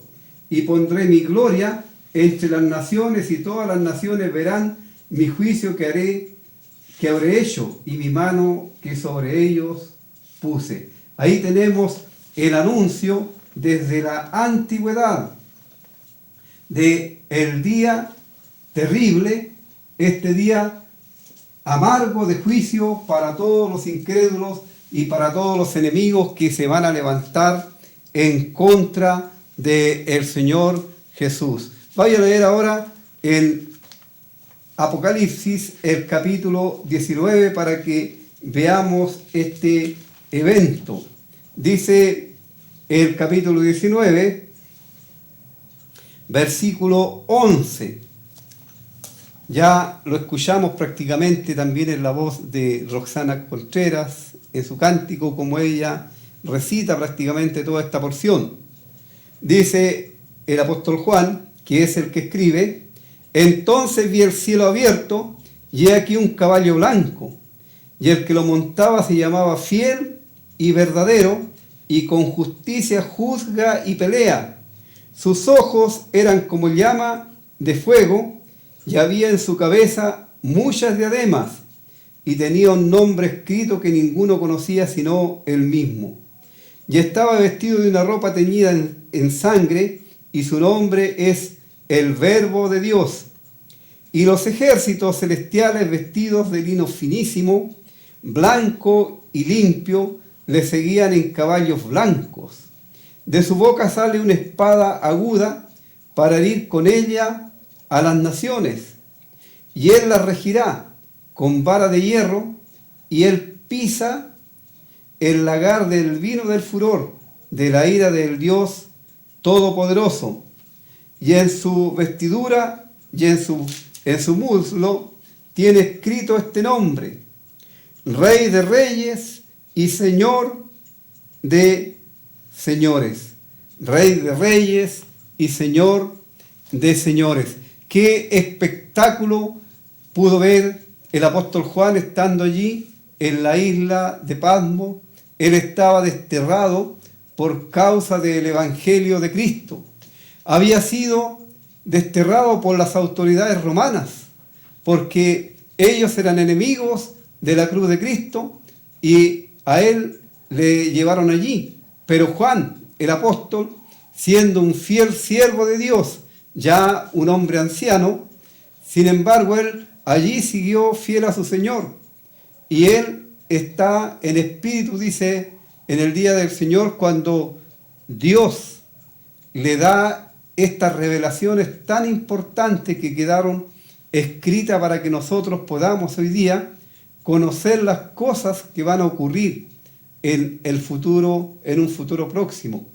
Y pondré mi gloria entre las naciones, y todas las naciones verán mi juicio que habré hecho, y mi mano que sobre ellos puse. Ahí tenemos el anuncio desde la antigüedad de el día terrible, este día amargo de juicio para todos los incrédulos y para todos los enemigos que se van a levantar en contra del Señor Jesús. Vaya a leer ahora en Apocalipsis el capítulo 19 para que veamos este evento. Dice el capítulo 19, versículo 11. Ya lo escuchamos prácticamente también en la voz de Roxana Contreras, en su cántico, como ella recita prácticamente toda esta porción. Dice el apóstol Juan, que es el que escribe: entonces vi el cielo abierto, y he aquí un caballo blanco, y el que lo montaba se llamaba Fiel y Verdadero, y con justicia juzga y pelea. Sus ojos eran como llama de fuego, y había en su cabeza muchas diademas, y tenía un nombre escrito que ninguno conocía sino él mismo. Y estaba vestido de una ropa teñida en sangre, y su nombre es el Verbo de Dios. Y los ejércitos celestiales, vestidos de lino finísimo, blanco y limpio, le seguían en caballos blancos. De su boca sale una espada aguda para herir con ella a las naciones. Y él las regirá con vara de hierro, y él pisa el lagar del vino del furor, de la ira del Dios Todopoderoso. Y en su vestidura y en su muslo tiene escrito este nombre: Rey de Reyes y Señor de Señores. Rey de Reyes y Señor de Señores. Qué espectáculo pudo ver el apóstol Juan estando allí en la isla de Patmos. Él estaba desterrado por causa del Evangelio de Cristo. Había sido desterrado por las autoridades romanas, porque ellos eran enemigos de la cruz de Cristo, y a él le llevaron allí. Pero Juan, el apóstol, siendo un fiel siervo de Dios, ya un hombre anciano, sin embargo, él allí siguió fiel a su Señor. Y él está en espíritu, dice, en el día del Señor, cuando Dios le da estas revelaciones tan importantes que quedaron escritas para que nosotros podamos hoy día conocer las cosas que van a ocurrir en el futuro, en un futuro próximo.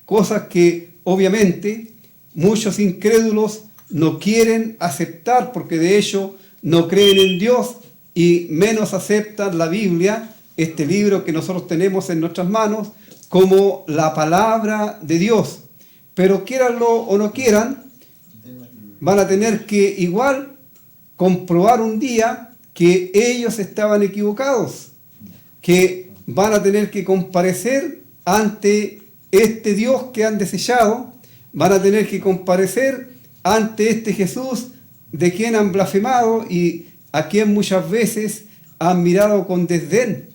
Cosas que obviamente muchos incrédulos no quieren aceptar, porque de hecho no creen en Dios y menos aceptan la Biblia, este libro que nosotros tenemos en nuestras manos, como la palabra de Dios. Pero quieranlo o no quieran, van a tener que igual comprobar un día que ellos estaban equivocados, que van a tener que comparecer ante este Dios que han desechado, van a tener que comparecer ante este Jesús de quien han blasfemado y a quien muchas veces han mirado con desdén.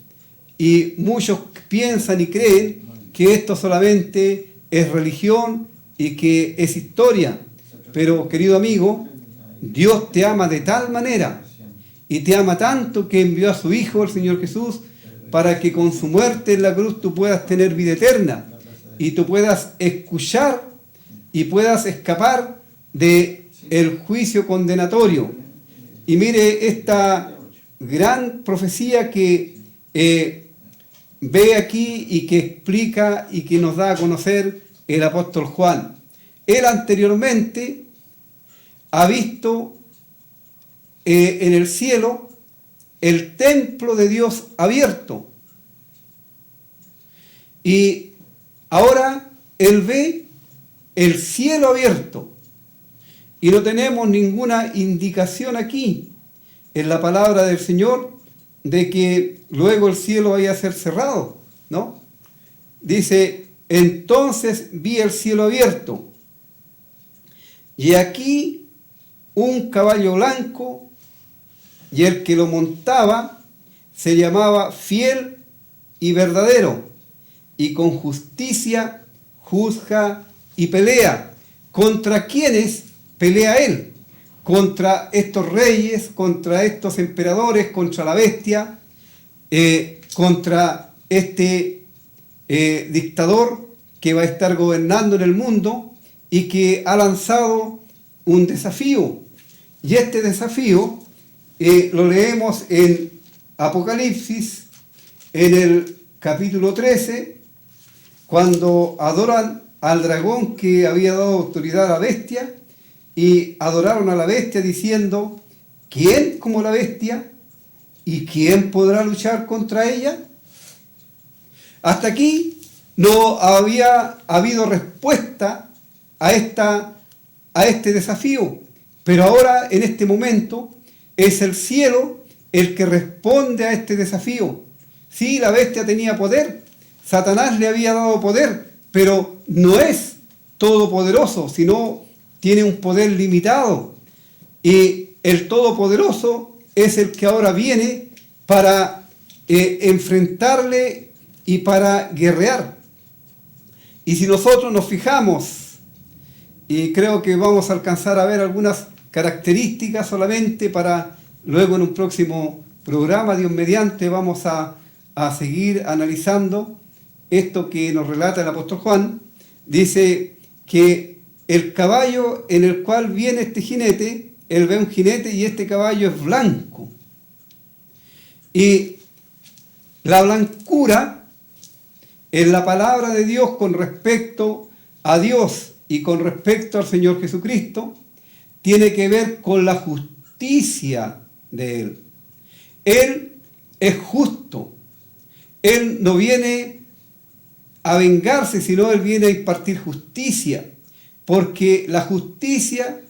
Y muchos piensan y creen que esto solamente es religión y que es historia. Pero, querido amigo, Dios te ama de tal manera y te ama tanto que envió a su Hijo, el Señor Jesús, para que con su muerte en la cruz tú puedas tener vida eterna y tú puedas escuchar y puedas escapar de el juicio condenatorio. Y mire esta gran profecía que ve aquí y que explica y que nos da a conocer el apóstol Juan. Él anteriormente ha visto en el cielo el templo de Dios abierto. Y ahora él ve el cielo abierto. Y no tenemos ninguna indicación aquí en la palabra del Señor de que luego el cielo vaya a ser cerrado, ¿no? Dice, entonces vi el cielo abierto. Y aquí un caballo blanco, y el que lo montaba se llamaba Fiel y Verdadero, y con justicia juzga y pelea. ¿Contra quiénes pelea él? Contra estos reyes, contra estos emperadores, contra la bestia, contra este dictador que va a estar gobernando en el mundo y que ha lanzado un desafío. Y este desafío lo leemos en Apocalipsis, en el capítulo 13, cuando adoran al dragón que había dado autoridad a la bestia, y adoraron a la bestia diciendo, ¿quién como la bestia? ¿Y quién podrá luchar contra ella? Hasta aquí no había habido respuesta a este desafío, pero ahora en este momento es el cielo el que responde a este desafío. Sí, la bestia tenía poder, Satanás le había dado poder, pero no es todopoderoso, sino tiene un poder limitado. Y el Todopoderoso es el que ahora viene para enfrentarle y para guerrear. Y si nosotros nos fijamos, y creo que vamos a alcanzar a ver algunas características solamente para luego en un próximo programa, Dios mediante, vamos a seguir analizando esto que nos relata el apóstol Juan. Dice que el caballo en el cual viene este jinete, él ve un jinete y este caballo es blanco. Y la blancura en la palabra de Dios con respecto a Dios y con respecto al Señor Jesucristo tiene que ver con la justicia de Él. Él es justo. Él no viene a vengarse, sino Él viene a impartir justicia. Porque la justicia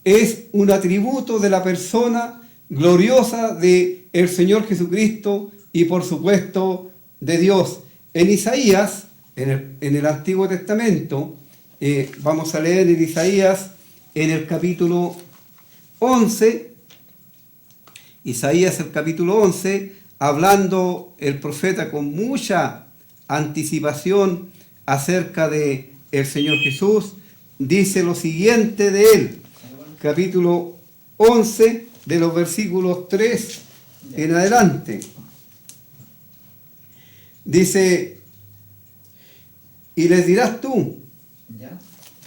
es un atributo de la persona gloriosa del Señor Jesucristo y por supuesto de Dios. En Isaías, en el Antiguo Testamento, vamos a leer en Isaías en el capítulo 11, Isaías el capítulo 11, hablando el profeta con mucha anticipación acerca de el Señor Jesús, dice lo siguiente de él, capítulo 11, de los versículos 3 en adelante. Dice, y les dirás tú,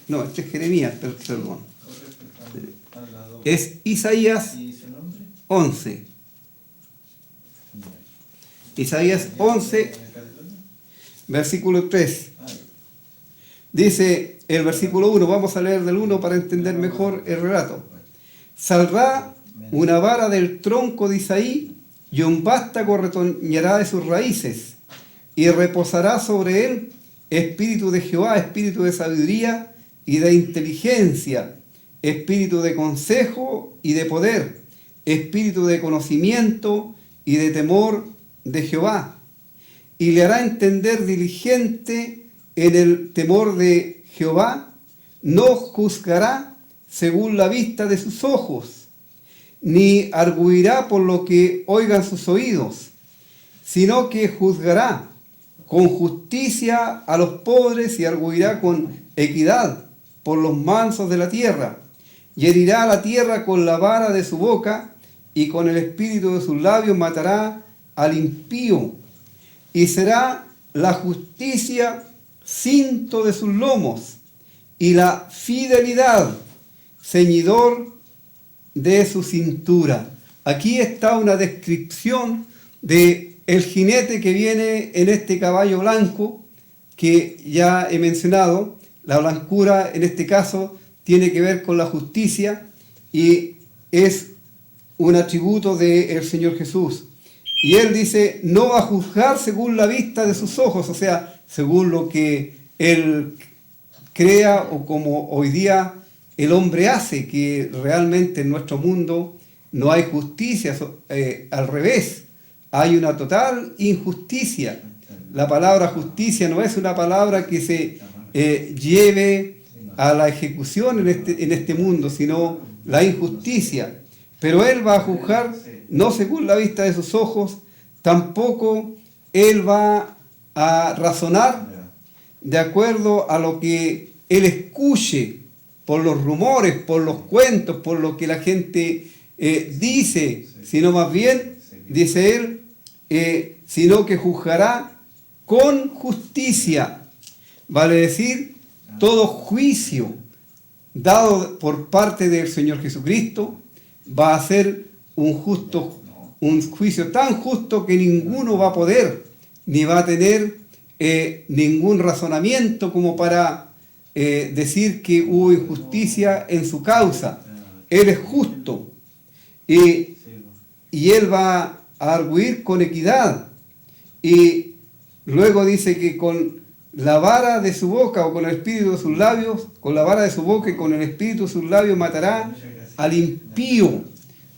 no, este es Jeremías, perdón, es Isaías 11. Isaías 11, versículo 3. Dice el versículo 1, vamos a leer del 1 para entender mejor el relato. Saldrá una vara del tronco de Isaí y un vástago retoñará de sus raíces, y reposará sobre él espíritu de Jehová, espíritu de sabiduría y de inteligencia, espíritu de consejo y de poder, espíritu de conocimiento y de temor de Jehová. Y le hará entender diligente en el temor de Jehová, no juzgará según la vista de sus ojos, ni arguirá por lo que oigan sus oídos, sino que juzgará con justicia a los pobres y arguirá con equidad por los mansos de la tierra, y herirá a la tierra con la vara de su boca, y con el espíritu de sus labios matará al impío, y será la justicia cinto de sus lomos, y la fidelidad ceñidor de su cintura. Aquí está una descripción de el jinete que viene en este caballo blanco que ya he mencionado. La blancura en este caso tiene que ver con la justicia y es un atributo del Señor Jesús. Y él dice, no va a juzgar según la vista de sus ojos, o sea, según lo que él crea o como hoy día el hombre hace, que realmente en nuestro mundo no hay justicia, al revés, hay una total injusticia. La palabra justicia no es una palabra que se lleve a la ejecución en este mundo, sino la injusticia. Pero él va a juzgar no según la vista de sus ojos, tampoco él va a razonar de acuerdo a lo que él escuche, por los rumores, por los cuentos, por lo que la gente dice, sino más bien, dice él, sino que juzgará con justicia, vale decir, todo juicio dado por parte del Señor Jesucristo va a ser un juicio tan justo que ninguno va a poder, ni va a tener ningún razonamiento como para decir que hubo injusticia en su causa. Él es justo y él va a arguir con equidad. Y luego dice que con la vara de su boca o con el espíritu de sus labios, con la vara de su boca y con el espíritu de sus labios matará al impío.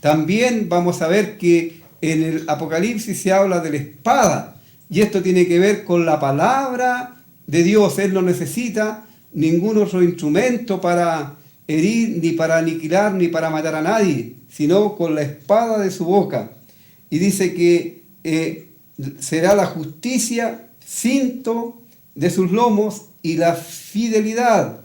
También vamos a ver que en el Apocalipsis se habla de la espada, y esto tiene que ver con la palabra de Dios. Él no necesita ningún otro instrumento para herir, ni para aniquilar, ni para matar a nadie, sino con la espada de su boca. Y dice que será la justicia cinto de sus lomos y la fidelidad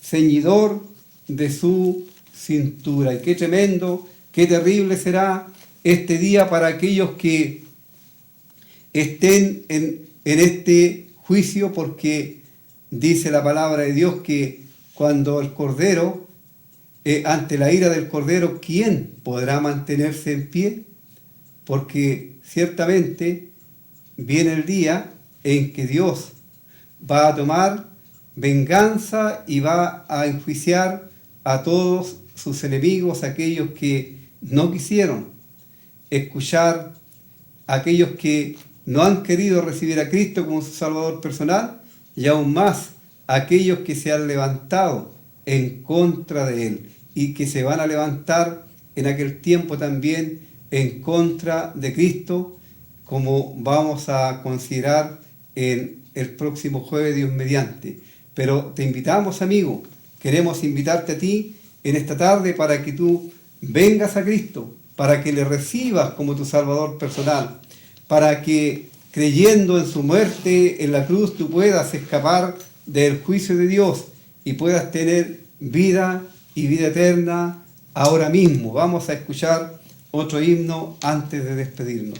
ceñidor de su cintura. Y qué tremendo, qué terrible será este día para aquellos que estén en este juicio, porque dice la palabra de Dios que cuando el Cordero, ante la ira del Cordero, ¿quién podrá mantenerse en pie? Porque ciertamente viene el día en que Dios va a tomar venganza y va a enjuiciar a todos sus enemigos, aquellos que no quisieron escuchar, aquellos que no han querido recibir a Cristo como su Salvador personal, y aún más aquellos que se han levantado en contra de Él y que se van a levantar en aquel tiempo también en contra de Cristo, como vamos a considerar en el próximo jueves, Dios mediante. Pero te invitamos, amigo, queremos invitarte a ti en esta tarde para que tú vengas a Cristo, para que le recibas como tu Salvador personal, para que creyendo en su muerte en la cruz tú puedas escapar del juicio de Dios y puedas tener vida y vida eterna ahora mismo. Vamos a escuchar otro himno antes de despedirnos.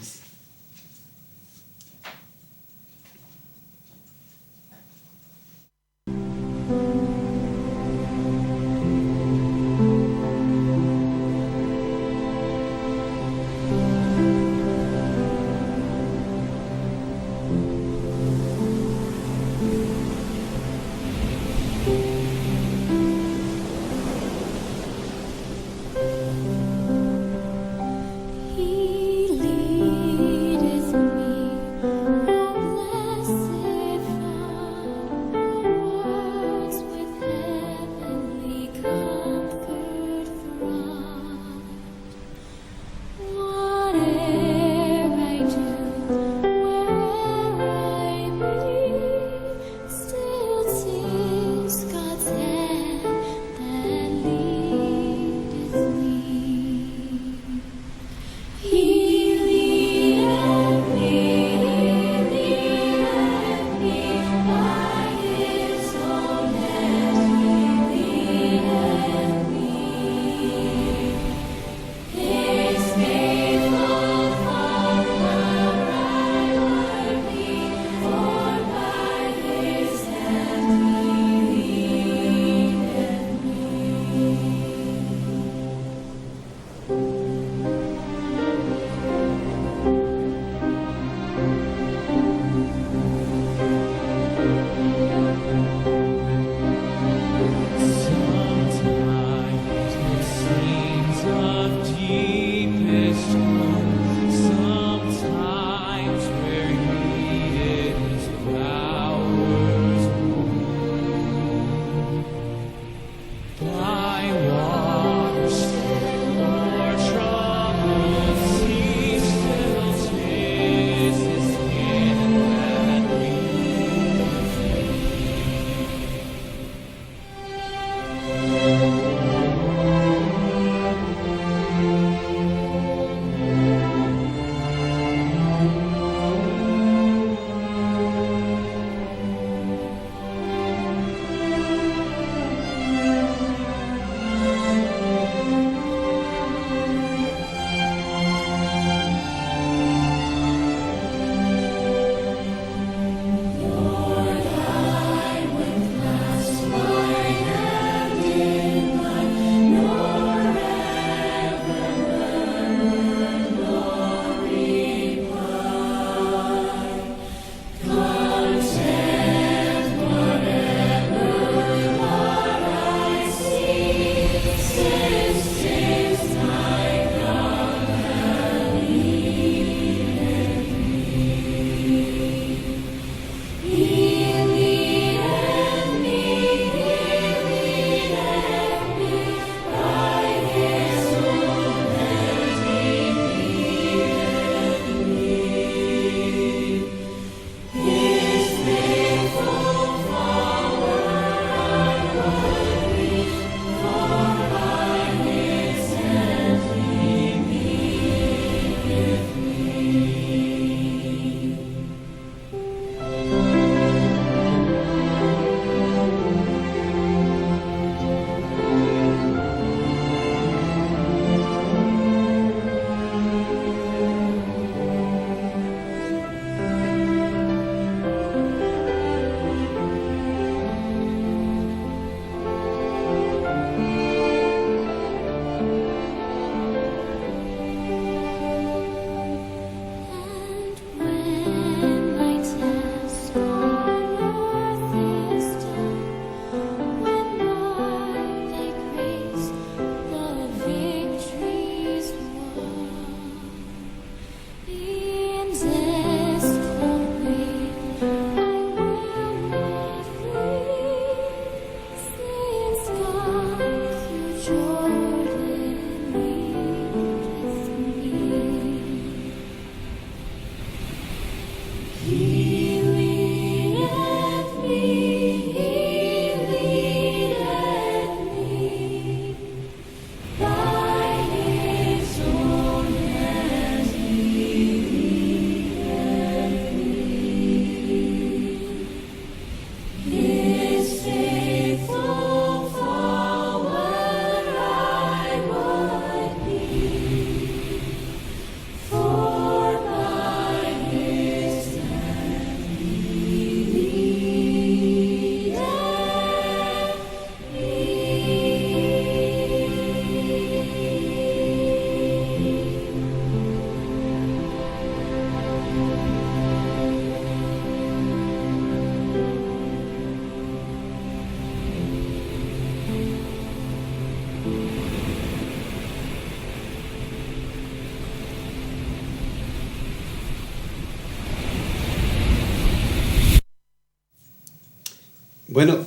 Bueno,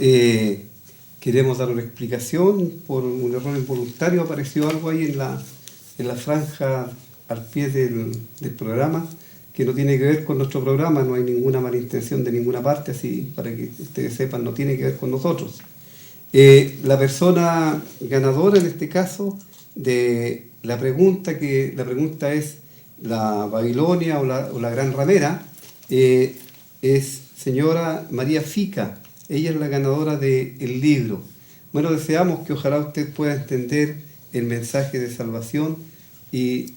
queremos dar una explicación. Por un error involuntario apareció algo ahí en la franja al pie del programa que no tiene que ver con nuestro programa. No hay ninguna mala intención de ninguna parte, así para que ustedes sepan, no tiene que ver con nosotros. La persona ganadora en este caso de la pregunta es la Babilonia o la Gran Ramera, es señora María Fica. Ella es la ganadora del libro. Bueno, deseamos que ojalá usted pueda entender el mensaje de salvación y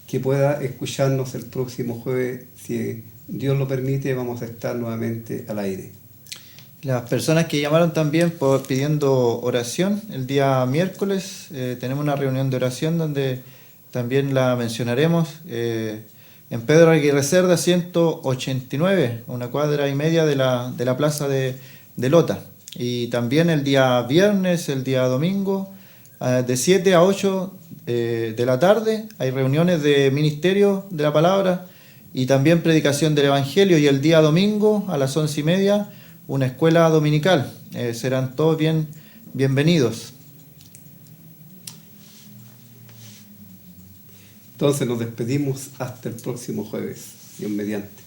que pueda escucharnos el próximo jueves. Si Dios lo permite, vamos a estar nuevamente al aire. Las personas que llamaron también pidiendo oración, el día miércoles tenemos una reunión de oración donde también la mencionaremos en Pedro Aguirre Cerda 189, una cuadra y media de la plaza de Lota. Y también el día viernes, el día domingo, de 7 a 8 de la tarde, hay reuniones de ministerio de la palabra y también predicación del Evangelio. Y el día domingo a las 11:30, una escuela dominical. Serán todos bienvenidos. Entonces nos despedimos hasta el próximo jueves, Dios mediante.